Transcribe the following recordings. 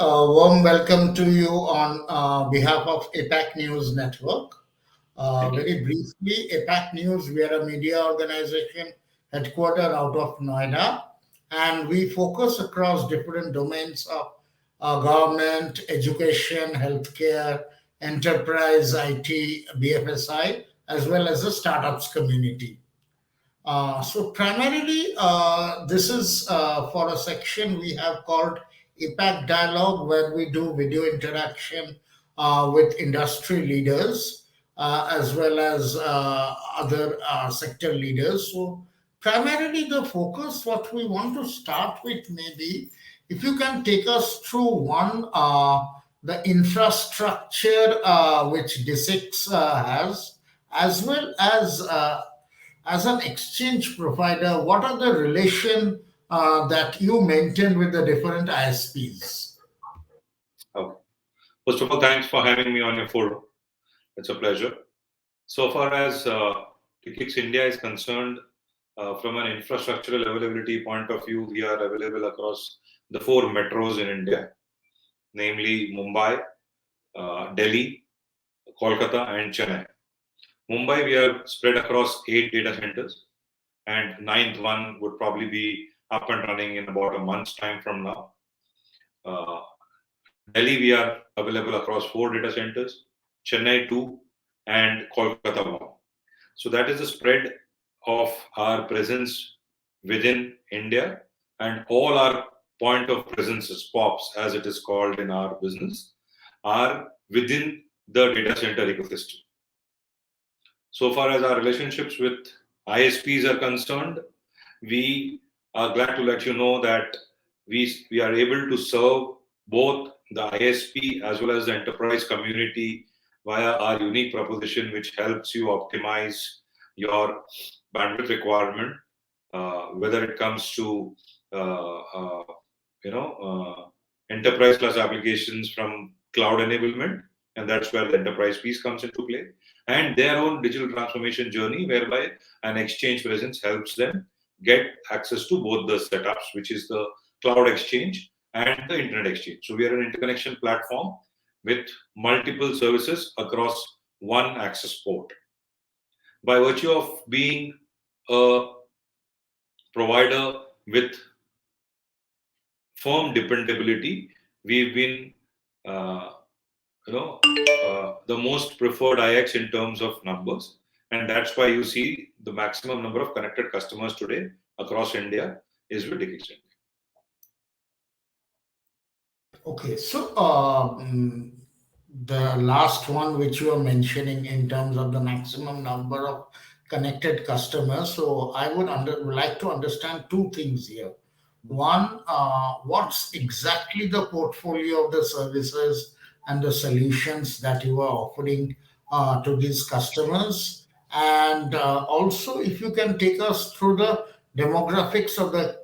A warm welcome to you on behalf of APAC News Network. Thank you. Very briefly, APAC News, we are a media organization headquartered out of Noida, and we focus across different domains of government, education, healthcare, enterprise, IT, BFSI, as well as the startups community. So primarily, this is for a section we have called APAC Dialogue, where we do video interaction with industry leaders as well as other sector leaders. So primarily, the focus, what we want to start with, maybe if you can take us through one, the infrastructure which DE-CIX has, as well as an exchange provider, what are the relation that you maintain with the different ISPs? Okay. First of all, thanks for having me on your forum. It's a pleasure. So far as DE-CIX India is concerned, from an infrastructural availability point of view, we are available across the 4 metros in India, namely Mumbai, Delhi, Kolkata, and Chennai. Mumbai, we are spread across 8 data centers, and 9th one would probably be up and running in about a month's time from now. Delhi, we are available across 4 data centers, Chennai 2, and Kolkata 1. So that is the spread of our presence within India, and all our point of presences, POPs as it is called in our business, are within the data center ecosystem. So far as our relationships with ISPs are concerned, we are glad to let you know that we are able to serve both the ISP as well as the enterprise community via our unique proposition, which helps you optimize your bandwidth requirement, whether it comes to enterprise class applications from cloud enablement, and that's where the enterprise piece comes into play, and their own digital transformation journey, whereby an exchange presence helps them get access to both the setups, which is the cloud exchange and the internet exchange. So we are an interconnection platform with multiple services across one access port. By virtue of being a provider with firm dependability, we've been the most preferred IX in terms of numbers, and that's why you see the maximum number of connected customers today across India is with DE-CIX India. Okay, so the last one which you are mentioning in terms of the maximum number of connected customers, so I would like to understand 2 things here. One, what's exactly the portfolio of the services and the solutions that you are offering to these customers? And also, if you can take us through the demographics of the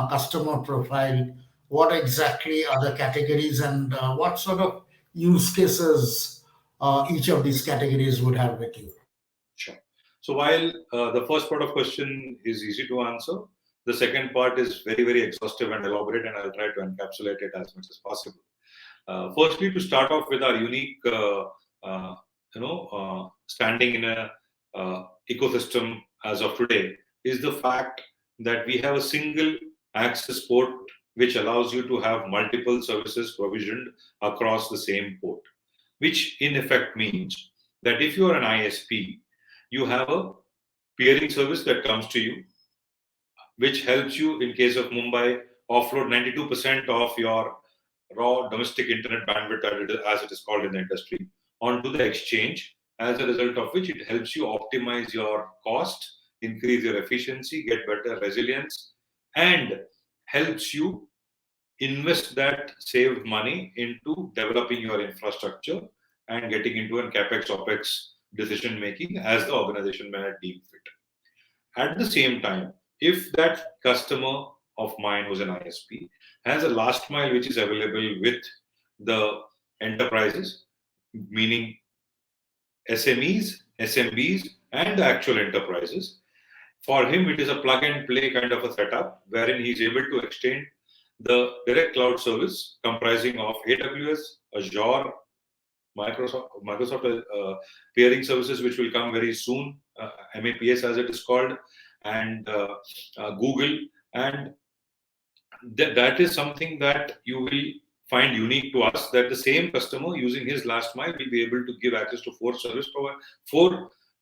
customer profile, what exactly are the categories, and what sort of use cases each of these categories would have with you? Sure. So while the first part of question is easy to answer, the second part is very, very exhaustive and elaborate, and I'll try to encapsulate it as much as possible. Firstly, to start off with our unique, standing in a ecosystem as of today, is the fact that we have a single access port which allows you to have multiple services provisioned across the same port, which in effect means that if you are an ISP, you have a peering service that comes to you, which helps you, in case of Mumbai, offload 92% of your raw domestic internet bandwidth, as it is called in the industry, onto the exchange, as a result of which it helps you optimize your cost, increase your efficiency, get better resilience, and helps you invest that saved money into developing your infrastructure and getting into an CapEx, OpEx decision making as the organization may deem fit. At the same time, if that customer of mine who's an ISP has a last mile which is available with the enterprises, meaning SMEs, SMBs, and the actual enterprises, for him it is a plug and play kind of a setup wherein he's able to extend the direct cloud service comprising of AWS, Azure, Microsoft peering services, which will come very soon, MAPS as it is called, and Google. And that is something that you will find unique to us, that the same customer using his last mile will be able to give access to four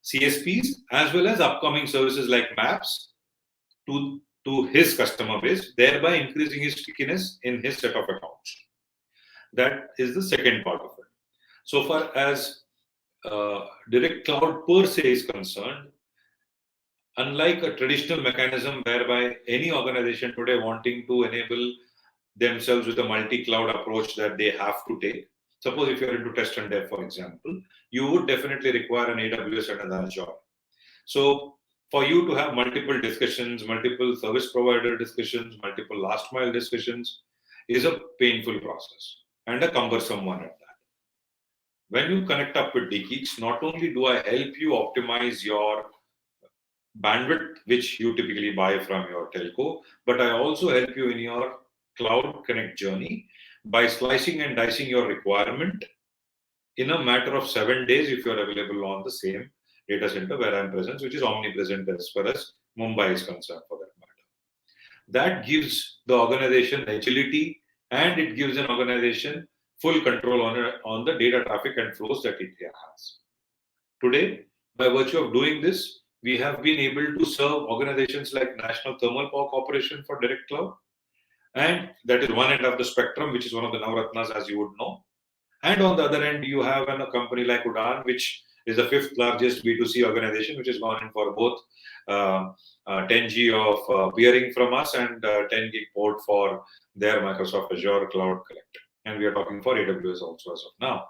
CSPs, as well as upcoming services like Maps to his customer base, thereby increasing his stickiness in his set of accounts. That is the second part of it. So far as direct cloud per se is concerned, unlike a traditional mechanism whereby any organization today wanting to enable themselves with a multi-cloud approach that they have to take. Suppose if you're into test and dev, for example, you would definitely require an AWS and an Azure. So for you to have multiple discussions, multiple service provider discussions, multiple last mile discussions is a painful process and a cumbersome one at that. When you connect up with DE-CIX, not only do I help you optimize your bandwidth, which you typically buy from your telco, but I also help you in your cloud connect journey by slicing and dicing your requirement in a matter of 7 days if you're available on the same data center where I'm present, which is omnipresent as far as Mumbai is concerned for that matter. That gives the organization agility, and it gives an organization full control on the data traffic and flows that it has. Today, by virtue of doing this, we have been able to serve organizations like National Thermal Power Corporation for direct cloud. And that is one end of the spectrum, which is one of the Navratnas, as you would know. And on the other end, you have a company like Udaan, which is the fifth largest B2C organization, which has gone in for both 10G of peering from us and 10 gig port for their Microsoft Azure Cloud Connect. And we are talking for AWS also as of now.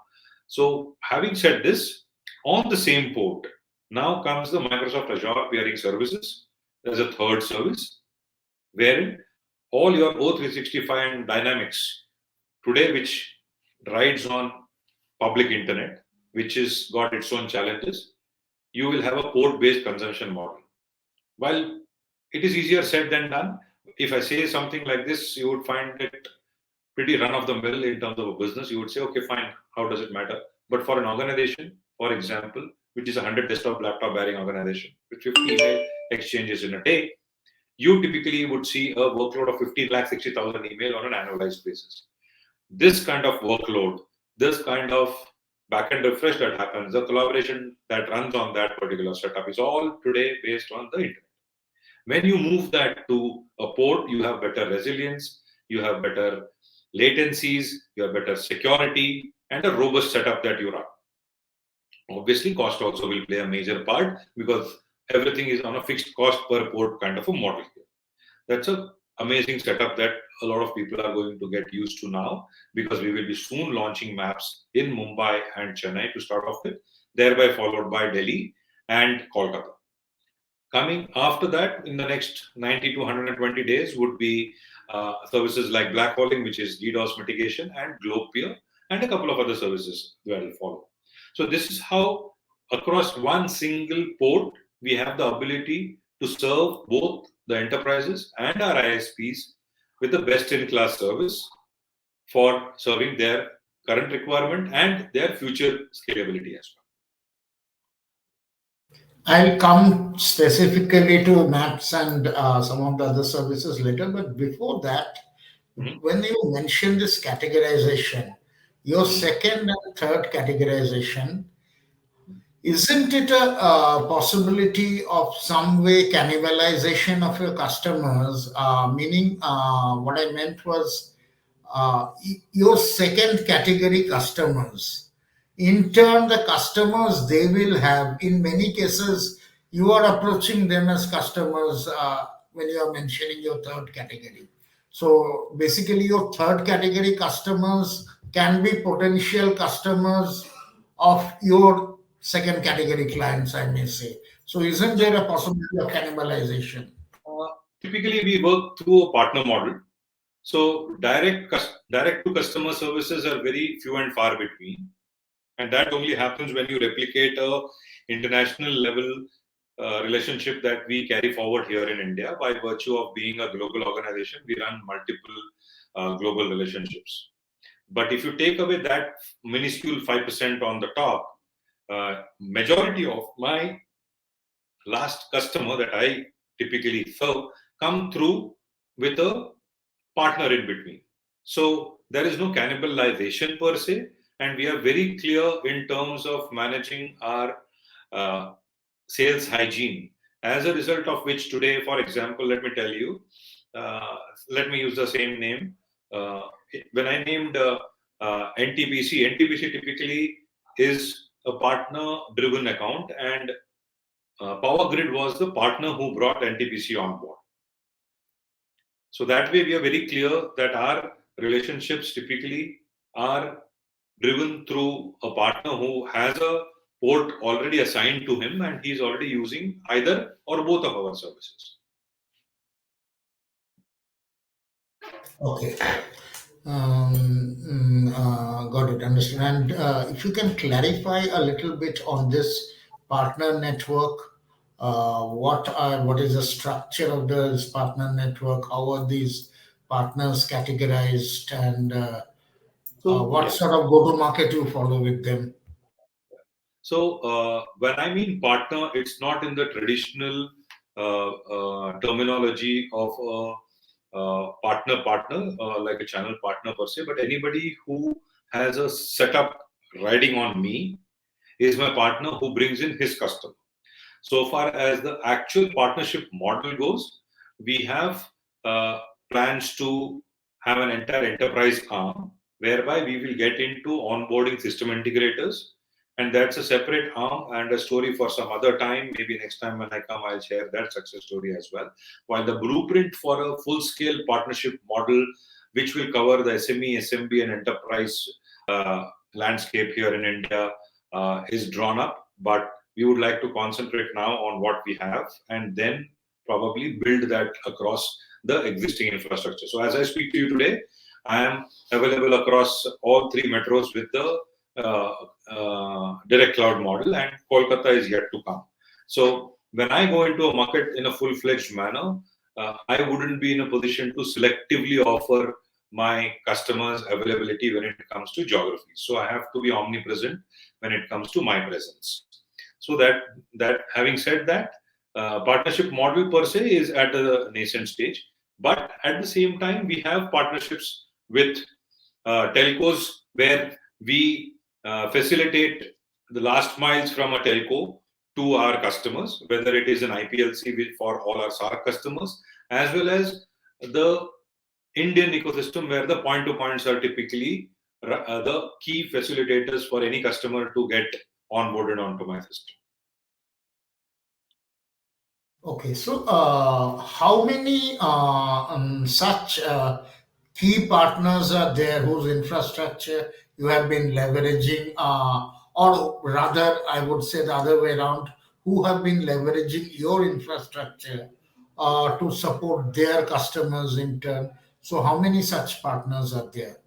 So having said this, on the same port, now comes the Microsoft Azure peering services. There's a third service, wherein all your O365 and Dynamics today, which rides on public internet, which has got its own challenges, you will have a port-based consumption model. While it is easier said than done, if I say something like this, you would find it pretty run-of-the-mill in terms of a business. You would say, okay, fine, how does it matter? But for an organization, for example, which is a 100 desktop laptop bearing organization with 50 email exchanges in a day, you typically would see a workload of 50,60,000 email on an annualized basis. This kind of workload, this kind of backend refresh that happens, the collaboration that runs on that particular setup is all today based on the internet. When you move that to a port, you have better resilience, you have better latencies, you have better security, and a robust setup that you run. Obviously, cost also will play a major part because everything is on a fixed cost per port kind of a model here. That's an amazing setup that a lot of people are going to get used to now, because we will be soon launching Maps in Mumbai and Chennai to start off with, thereby followed by Delhi and Kolkata. Coming after that, in the next 90 to 120 days, would be services like blackhauling, which is DDoS mitigation, and GlobePeer, and a couple of other services that will follow. So this is how, across one single port, we have the ability to serve both the enterprises and our ISPs with the best-in-class service for serving their current requirement and their future scalability as well. I'll come specifically to Maps and some of the other services later. But before that, when you mention this categorization, your second and third categorization, isn't it a possibility of some way cannibalization of your customers? Meaning, what I meant was your second category customers. In turn, the customers they will have, in many cases, you are approaching them as customers when you are mentioning your third category. So basically, your third category customers can be potential customers of your second category clients, I may say. So isn't there a possibility of cannibalization? Typically, we work through a partner model. So direct to customer services are very few and far between. And that only happens when you replicate a international level relationship that we carry forward here in India. By virtue of being a global organization, we run multiple global relationships. But if you take away that minuscule 5% on the top, majority of my last customer that I typically serve come through with a partner in between. So there is no cannibalization per se, and we are very clear in terms of managing our sales hygiene. As a result of which today, for example, let me tell you, let me use the same name. When I named NTPC typically is a partner-driven account, and Power Grid was the partner who brought NTPC on board. So that way we are very clear that our relationships typically are driven through a partner who has a port already assigned to him and he's already using either or both of our services. Okay. Got it. Understood. And if you can clarify a little bit on this partner network, what is the structure of this partner network? How are these partners categorized, and So what yeah. sort of go-to-market you follow with them? So when I mean partner, it's not in the traditional terminology of a partner like a channel partner per se, but anybody who has a setup riding on me is my partner who brings in his customer. So far as the actual partnership model goes, we have plans to have an entire enterprise arm whereby we will get into onboarding system integrators, and that's a separate arm and a story for some other time. Maybe next time when I come, I'll share that success story as well. While the blueprint for a full-scale partnership model, which will cover the SME, SMB, and enterprise landscape here in India, is drawn up, but we would like to concentrate now on what we have and then probably build that across the existing infrastructure. So as I speak to you today, I am available across all three metros with the direct cloud model, and Kolkata is yet to come. So when I go into a market in a full-fledged manner, I wouldn't be in a position to selectively offer my customers availability when it comes to geography. So I have to be omnipresent when it comes to my presence. So that having said that, partnership model per se is at a nascent stage, but at the same time we have partnerships with telcos where we facilitate the last miles from a telco to our customers, whether it is an IPLC for all our SARC customers, as well as the Indian ecosystem where the point-to-points are typically the key facilitators for any customer to get onboarded onto my system. Okay, so how many such key partners are there whose infrastructure you have been leveraging, or rather, I would say the other way around, who have been leveraging your infrastructure to support their customers in turn? So, how many such partners are there?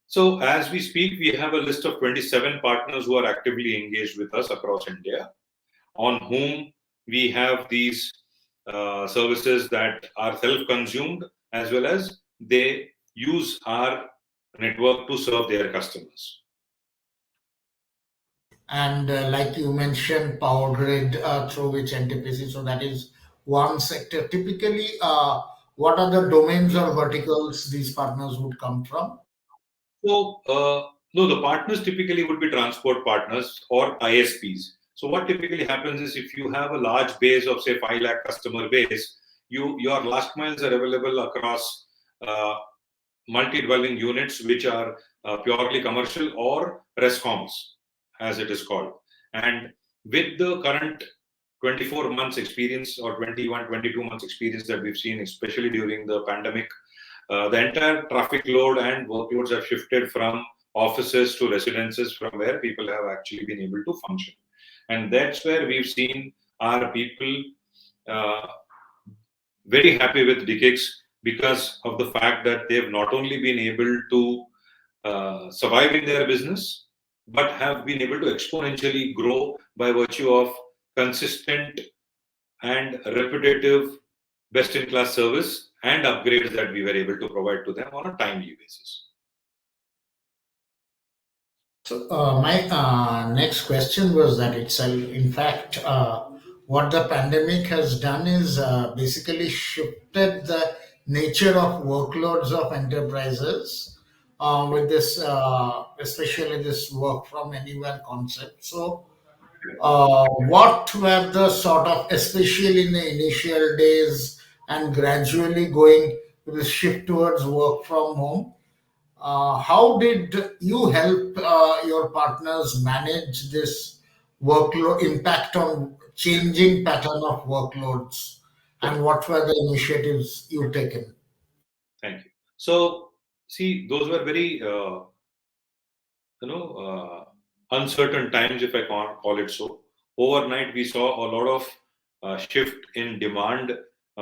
So as we speak, we have a list of 27 partners who are actively engaged with us across India, on whom we have these services that are self-consumed, as well as they use our network to serve their customers. And like you mentioned, power grid through which NTPC, so that is one sector. Typically, what are the domains or verticals these partners would come from? So, no, the partners typically would be transport partners or ISPs. So what typically happens is if you have a large base of say 5 lakh customer base, your last miles are available across multi-dwelling units, which are purely commercial or rescoms, as it is called. And with the current 24 months experience or 21, 22 months experience that we've seen, especially during the pandemic, the entire traffic load and workloads have shifted from offices to residences, from where people have actually been able to function. And that's where we've seen our people very happy with DE-CIX because of the fact that they've not only been able to survive in their business, but have been able to exponentially grow by virtue of consistent and repetitive best-in-class service and upgrades that we were able to provide to them on a timely basis. So my next question was that itself. In fact, what the pandemic has done is basically shifted the nature of workloads of enterprises with this, especially this work from anywhere concept. So, what were the sort of, especially in the initial days and gradually going with the shift towards work from home? How did you help your partners manage this workload impact on changing pattern of workloads, and what were the initiatives you taken? Thank you. So, see, those were very, uncertain times, if I can't call it so. Overnight, we saw a lot of shift in demand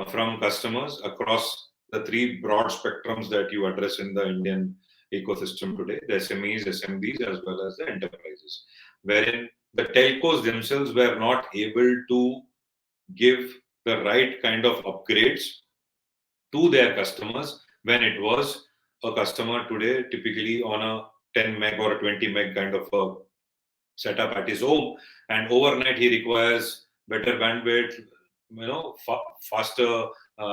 from customers across the three broad spectrums that you address in the Indian ecosystem today: the SMEs, SMBs, as well as the enterprises, wherein the telcos themselves were not able to give the right kind of upgrades to their customers when it was a customer today typically on a 10 meg or a 20 meg kind of a setup at his home, and overnight he requires better bandwidth, faster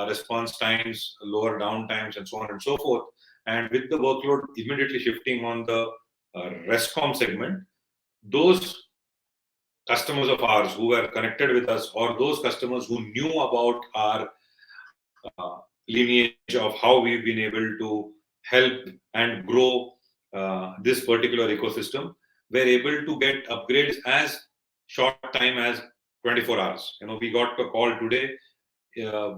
response times, lower down times, and so on and so forth. And with the workload immediately shifting on the rescom segment, those customers of ours who were connected with us, or those customers who knew about our lineage of how we've been able to help and grow this particular ecosystem, were able to get upgrades as short time as 24 hours. We got a call today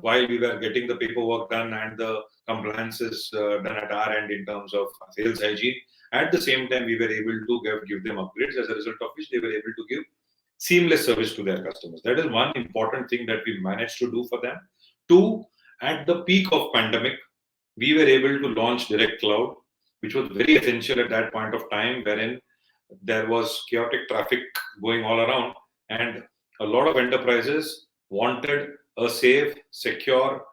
while we were getting the paperwork done and the compliances done at our end in terms of sales hygiene. At the same time, we were able to give them upgrades, as a result of which they were able to give seamless service to their customers. That is one important thing that we managed to do for them. Two, at the peak of pandemic, we were able to launch direct cloud, which was very essential at that point of time, wherein there was chaotic traffic going all around, and a lot of enterprises wanted a safe, secure,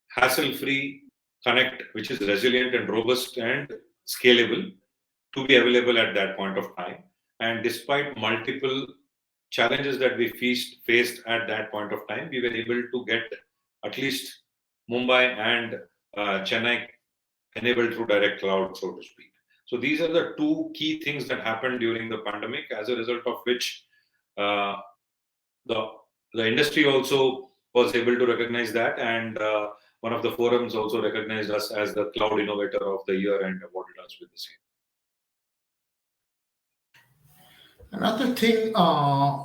hassle-free connect, which is resilient and robust and scalable, to be available at that point of time. And despite multiple challenges that we faced at that point of time, we were able to get at least Mumbai and Chennai enabled through direct cloud, so to speak. So these are the two key things that happened during the pandemic, as a result of which the industry also was able to recognize that, and one of the forums also recognized us as the Cloud Innovator of the Year and awarded us with the same. Another thing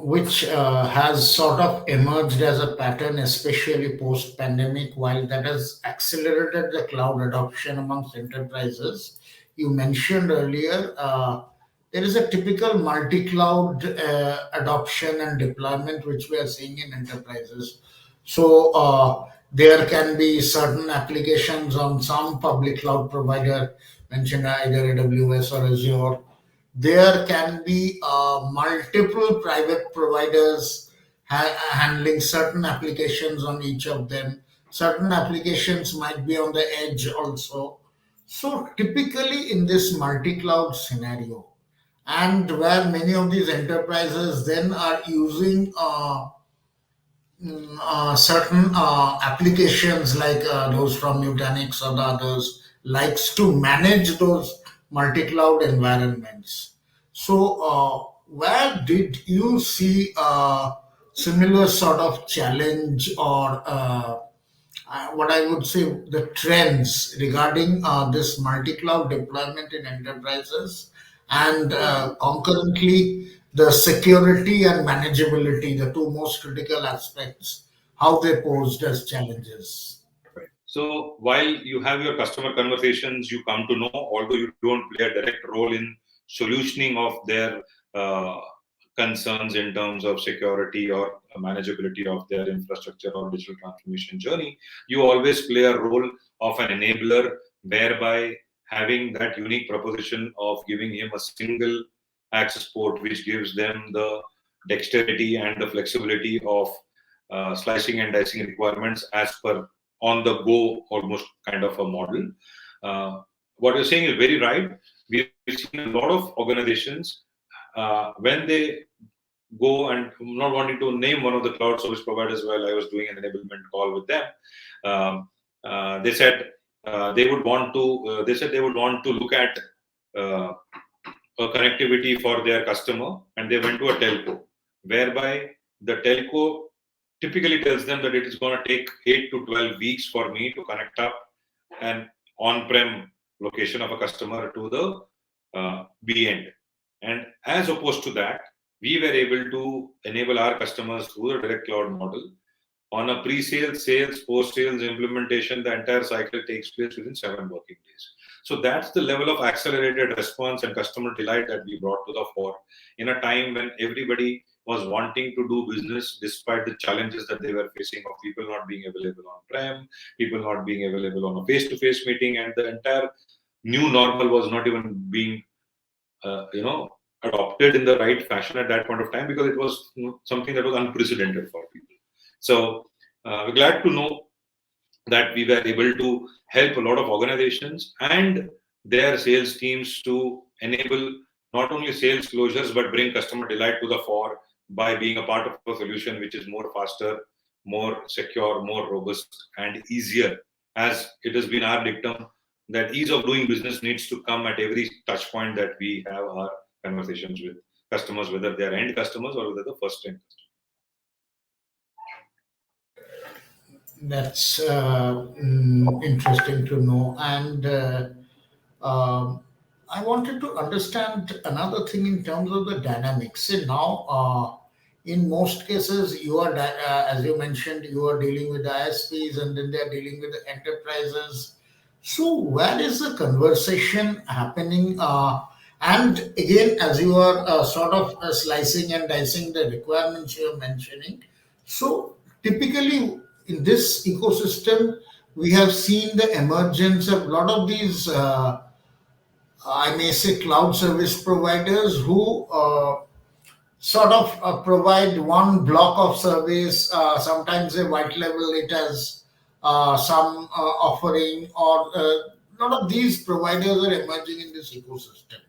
which has sort of emerged as a pattern, especially post pandemic, while that has accelerated the cloud adoption amongst enterprises, you mentioned earlier, there is a typical multi cloud adoption and deployment which we are seeing in enterprises. So, there can be certain applications on some public cloud provider, mentioned either AWS or Azure. There can be multiple private providers handling certain applications on each of them. Certain applications might be on the edge also. So typically in this multi-cloud scenario, and where many of these enterprises then are using certain applications like those from Nutanix or the others likes to manage those multi-cloud environments. So, where did you see a similar sort of challenge, or what I would say the trends regarding this multi-cloud deployment in enterprises, and concurrently the security and manageability, the two most critical aspects, how they posed as challenges? Right. So while you have your customer conversations, you come to know, although you don't play a direct role in solutioning of their concerns in terms of security or manageability of their infrastructure or digital transformation journey, you always play a role of an enabler, whereby having that unique proposition of giving him a single access port, which gives them the dexterity and the flexibility of slicing and dicing requirements as per on the go almost kind of a model. What you're saying is very right. We've seen a lot of organizations when they go, and I'm not wanting to name one of the cloud service providers while I was doing an enablement call with them. They said they would want to. They said they would want to look at a connectivity for their customer, and they went to a telco, whereby the telco typically tells them that it is going to take 8 to 12 weeks for me to connect up an on-prem location of a customer to the B end. And as opposed to that, we were able to enable our customers through the direct cloud model. On a pre-sales, sales, post-sales implementation, the entire cycle takes place within 7 working days. So that's the level of accelerated response and customer delight that we brought to the fore in a time when everybody was wanting to do business despite the challenges that they were facing of people not being available on-prem, people not being available on a face-to-face meeting, and the entire new normal was not even being, adopted in the right fashion at that point of time, because it was something that was unprecedented for people. So we're glad to know that we were able to help a lot of organizations and their sales teams to enable not only sales closures, but bring customer delight to the fore by being a part of a solution which is more faster, more secure, more robust, and easier. As it has been our dictum that ease of doing business needs to come at every touch point that we have our conversations with customers, whether they are end customers or whether the first end customers. That's interesting to know. And I wanted to understand another thing in terms of the dynamics. See, now, in most cases, you are, as you mentioned, you are dealing with the ISPs, and then they are dealing with the enterprises. So, where is the conversation happening? And again, as you are sort of slicing and dicing the requirements you are mentioning, so typically in this ecosystem, we have seen the emergence of a lot of these, I may say, cloud service providers who sort of provide one block of service. Sometimes they white level it as some offering, or a lot of these providers are emerging in this ecosystem,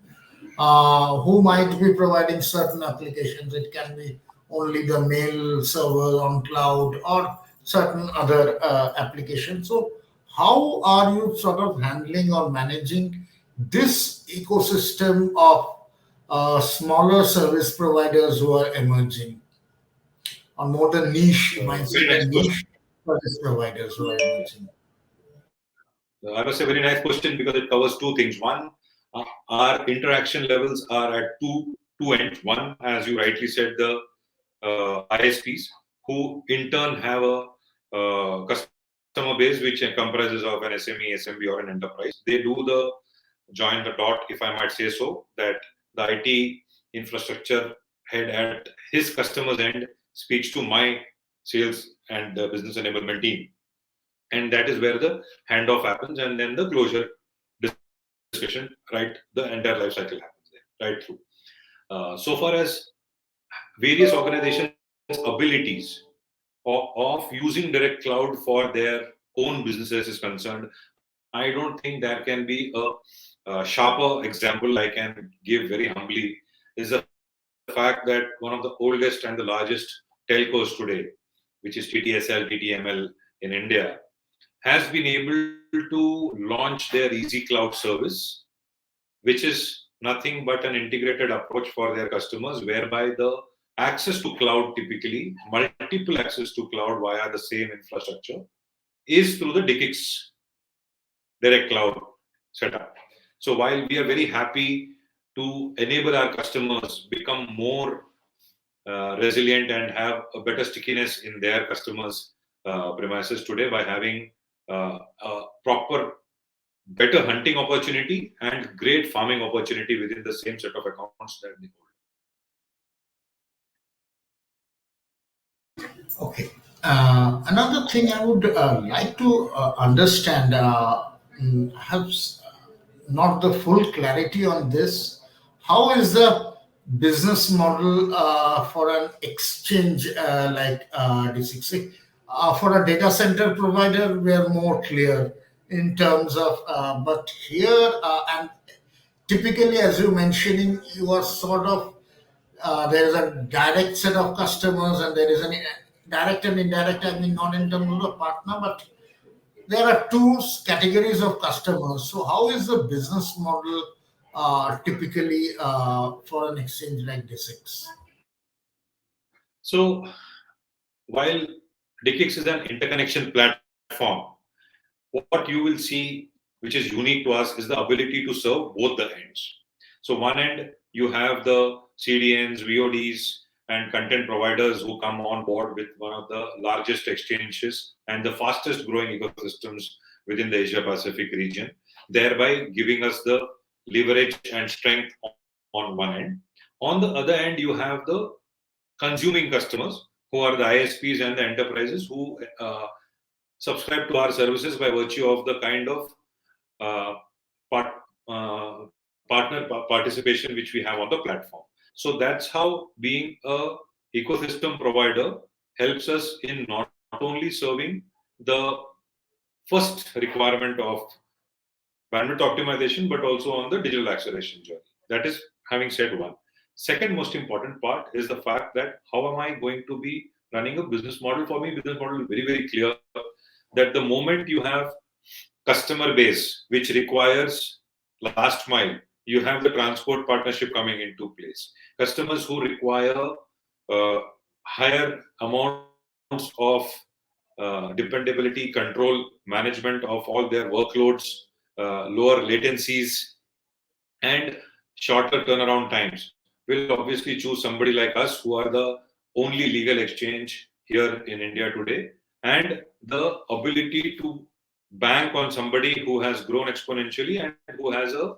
who might be providing certain applications. It can be only the mail server on cloud or certain other applications. So, how are you sort of handling or managing this ecosystem of smaller service providers who are emerging, or more the niche, you might say Very the nice question. niche service providers who are emerging? I must say, very nice question, because it covers two things. One, our interaction levels are at two ends. One, as you rightly said, the ISPs, who in turn have a customer base which comprises of an SME, SMB, or an enterprise. They do the join the dot, if I might say so, that the IT infrastructure head at his customer's end speaks to my sales and the business enablement team. And that is where the handoff happens, and then the closure discussion, right? The entire life cycle happens there, right through. So far as various organizations' abilities of using direct cloud for their own businesses is concerned, I don't think there can be a sharper example I can give very humbly. Is the fact that one of the oldest and the largest telcos today, which is TTSL, TTML in India, has been able to launch their Easy Cloud service, which is nothing but an integrated approach for their customers, whereby the access to cloud, typically multiple access to cloud via the same infrastructure, is through the DE-CIX direct cloud setup. So while we are very happy to enable our customers become more resilient and have a better stickiness in their customers' premises today by having a proper, better hunting opportunity and great farming opportunity within the same set of accounts that they hold. Okay. Another thing I would like to understand, have not the full clarity on this. How is the business model for an exchange like DE-CIX? For a data center provider, we are more clear in terms of, but here, and typically, as you mentioning, you are sort of, there is a direct set of customers and there is an direct and indirect, I mean, not in terms of the partner, but there are two categories of customers. So, how is the business model typically for an exchange like DE-CIX? So while DE-CIX is an interconnection platform, what you will see, which is unique to us, is the ability to serve both the ends. So one end, you have the CDNs, VODs, and content providers who come on board with one of the largest exchanges and the fastest growing ecosystems within the Asia Pacific region, thereby giving us the leverage and strength on one end. On the other end, you have the consuming customers who are the ISPs and the enterprises who subscribe to our services by virtue of the kind of uh, part, partner participation which we have on the platform. So that's how being a ecosystem provider helps us in not only serving the first requirement of bandwidth optimization, but also on the digital acceleration journey. That is having said one. Second most important part is the fact that how am I going to be running a business model? For me, business model is very, very clear that the moment you have customer base which requires last mile, you have the transport partnership coming into place. Customers who require higher amounts of dependability, control, management of all their workloads, lower latencies, and shorter turnaround times will obviously choose somebody like us who are the only legal exchange here in India today, and the ability to bank on somebody who has grown exponentially and who has a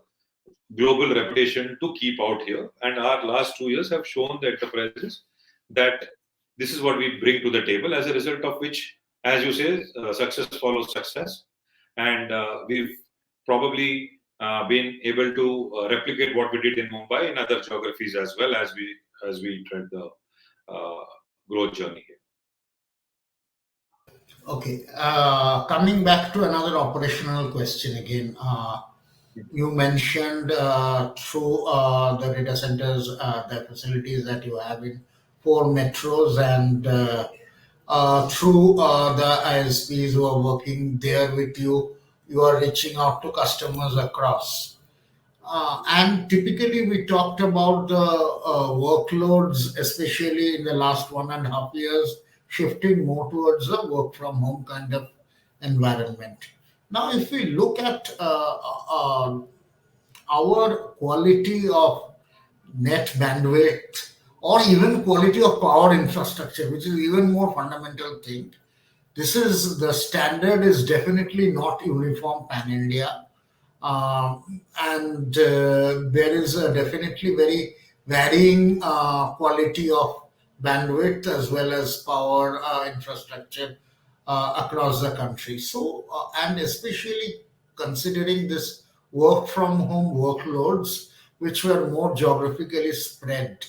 global reputation to keep out here. And our last 2 years have shown the enterprises that this is what we bring to the table, as a result of which, as you say, success follows success. And we've probably been able to replicate what we did in Mumbai in other geographies as well, as we tread the growth journey here. Okay, coming back to another operational question again. You mentioned through the data centers, the facilities that you have in four metros, and through the ISPs who are working there with you, you are reaching out to customers across. And typically, we talked about the workloads, especially in the last 1.5 years, shifting more towards the work from home kind of environment. Now, if we look at our quality of net bandwidth or even quality of power infrastructure, which is even more fundamental thing, this is the standard is definitely not uniform pan India, and there is a definitely very varying quality of bandwidth as well as power infrastructure across the country. So, and especially considering this work from home workloads, which were more geographically spread,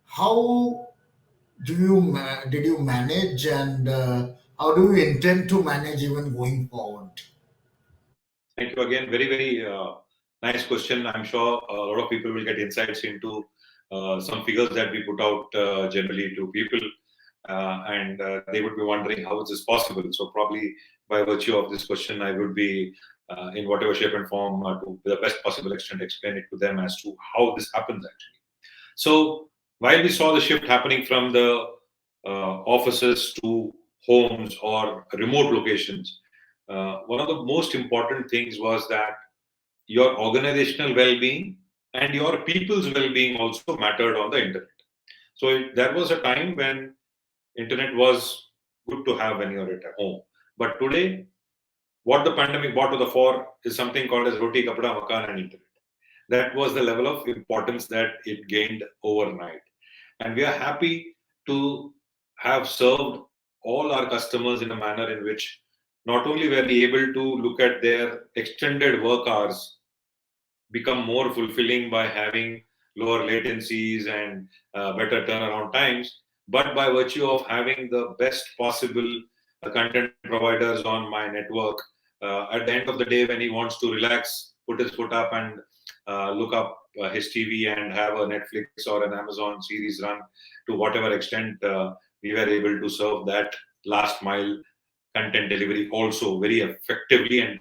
how did you manage, and how do you intend to manage even going forward? Thank you again. Very, very nice question. I'm sure a lot of people will get insights into some figures that we put out generally to people, and they would be wondering how is this possible. So probably by virtue of this question, I would be in whatever shape and form to the best possible extent explain it to them as to how this happens actually. So while we saw the shift happening from the offices to homes or remote locations, one of the most important things was that your organizational well-being and your people's well-being also mattered on the internet. So there was a time when internet was good to have when you're at home. But today, what the pandemic brought to the fore is something called as roti, kapda, makan, and internet. That was the level of importance that it gained overnight. And we are happy to have served all our customers in a manner in which not only were we able to look at their extended work hours become more fulfilling by having lower latencies and better turnaround times, but by virtue of having the best possible content providers on my network. At the end of the day, when he wants to relax, put his foot up and look up his TV and have a Netflix or an Amazon series run, to whatever extent we were able to serve that last mile content delivery also very effectively and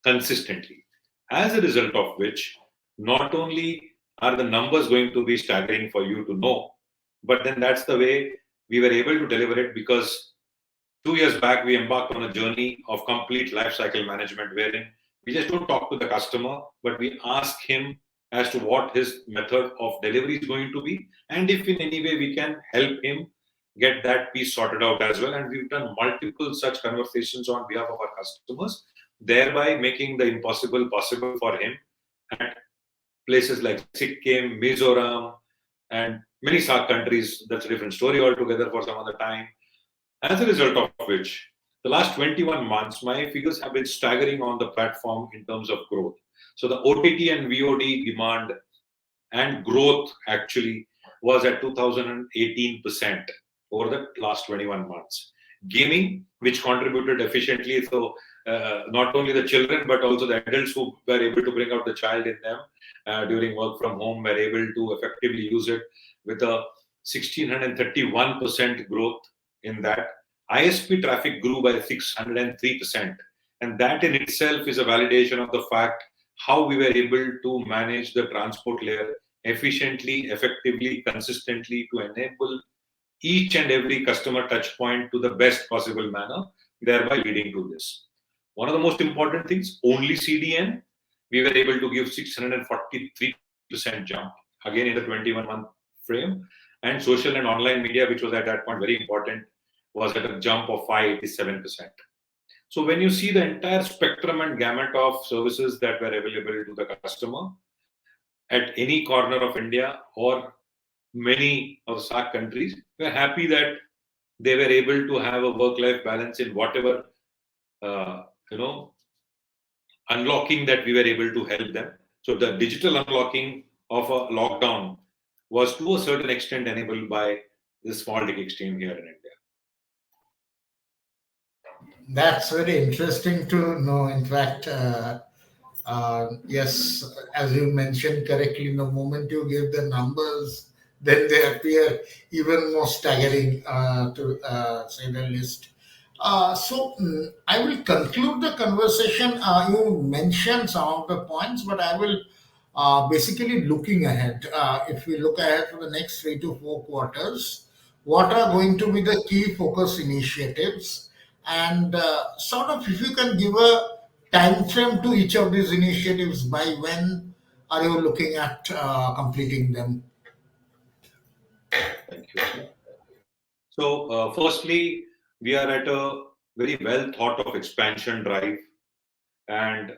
consistently. As a result of which, not only are the numbers going to be staggering for you to know, but then that's the way we were able to deliver it, because 2 years back we embarked on a journey of complete lifecycle management, wherein we just don't talk to the customer, but we ask him as to what his method of delivery is going to be, and if in any way we can help him get that piece sorted out as well. And we've done multiple such conversations on behalf of our customers, thereby making the impossible possible for him at places like Sikkim, Mizoram, and many SAARC countries. That's a different story altogether for some other time. As a result of which, the last 21 months, my figures have been staggering on the platform in terms of growth. So the OTT and VOD demand and growth actually was at 2018% over the last 21 months. Gaming, which contributed efficiently, so not only the children but also the adults who were able to bring out the child in them during work from home were able to effectively use it, with a 1631% growth in that. ISP traffic grew by 603%, and that in itself is a validation of the fact how we were able to manage the transport layer efficiently, effectively, consistently, to enable each and every customer touch point to the best possible manner, thereby leading to this. One of the most important things, only CDN, we were able to give 643% jump, again in the 21-month frame. And social and online media, which was at that point very important, was at a jump of 587%. So when you see the entire spectrum and gamut of services that were available to the customer at any corner of India or many of the SAARC countries, we're happy that they were able to have a work-life balance in whatever unlocking that we were able to help them. So the digital unlocking of a lockdown was to a certain extent enabled by this small tech exchange here in India. That's very interesting to know. In fact, yes, as you mentioned correctly, the moment you give the numbers, then they appear even more staggering, to say the least. I will conclude the conversation. You mentioned some of the points, but I will basically looking ahead. If we look ahead for the next 3 to 4 quarters, what are going to be the key focus initiatives? And sort of, if you can give a time frame to each of these initiatives, by when are you looking at completing them? Thank you. So, firstly, we are at a very well thought of expansion drive, and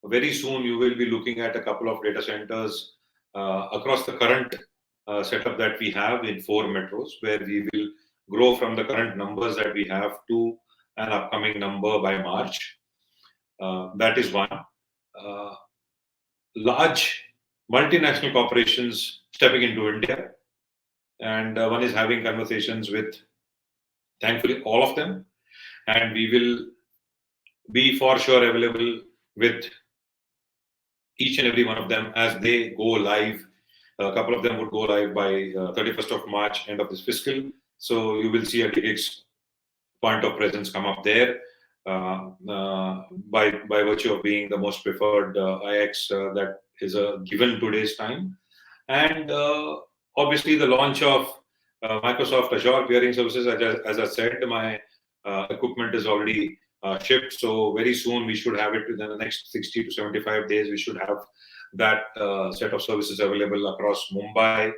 very soon you will be looking at a couple of data centers across the current setup that we have in 4 metros, where we will grow from the current numbers that we have to an upcoming number by March. That is one. Large multinational corporations stepping into India, and one is having conversations with, thankfully, all of them, and we will be for sure available with each and every one of them as they go live. A couple of them would go live by 31st of March, end of this fiscal. So you will see a DE-CIX point of presence come up there by virtue of being the most preferred IX that is a given today's time. And obviously the launch of Microsoft Azure peering services, as I said, my equipment is already shipped. So very soon we should have it within the next 60 to 75 days. We should have that set of services available across Mumbai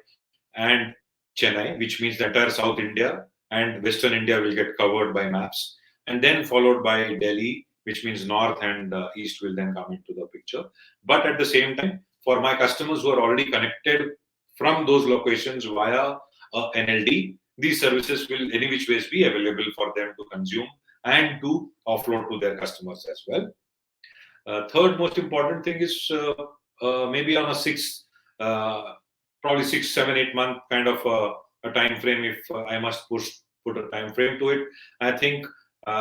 and Chennai, which means the entire South India and Western India will get covered by maps, and then followed by Delhi, which means North and East will then come into the picture. But at the same time, for my customers who are already connected from those locations via NLD, these services will any which ways be available for them to consume and to offload to their customers as well. Third most important thing is maybe on a probably 6, 7, 8 month kind of a time frame. If I must put a time frame to it, I think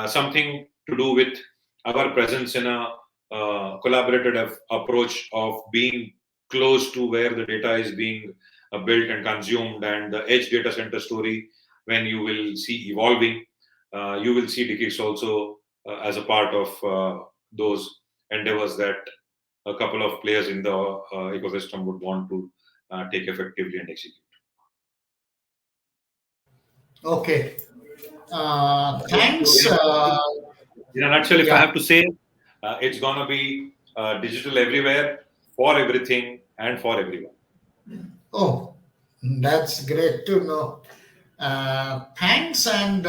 something to do with our presence in a collaborative approach of being close to where the data is being built and consumed, and the edge data center story when you will see evolving. You will see DE-CIX also as a part of those endeavors that a couple of players in the ecosystem would want to take effectively and execute. Okay. So Thanks. in a nutshell, if I Yeah. have to say, it's going to be digital everywhere, for everything, and for everyone. Oh, that's great to know. Thanks, and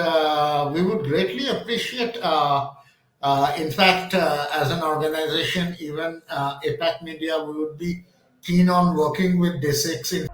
we would greatly appreciate. In fact, as an organization, even APAC Media, we would be keen on working with DE-CIX in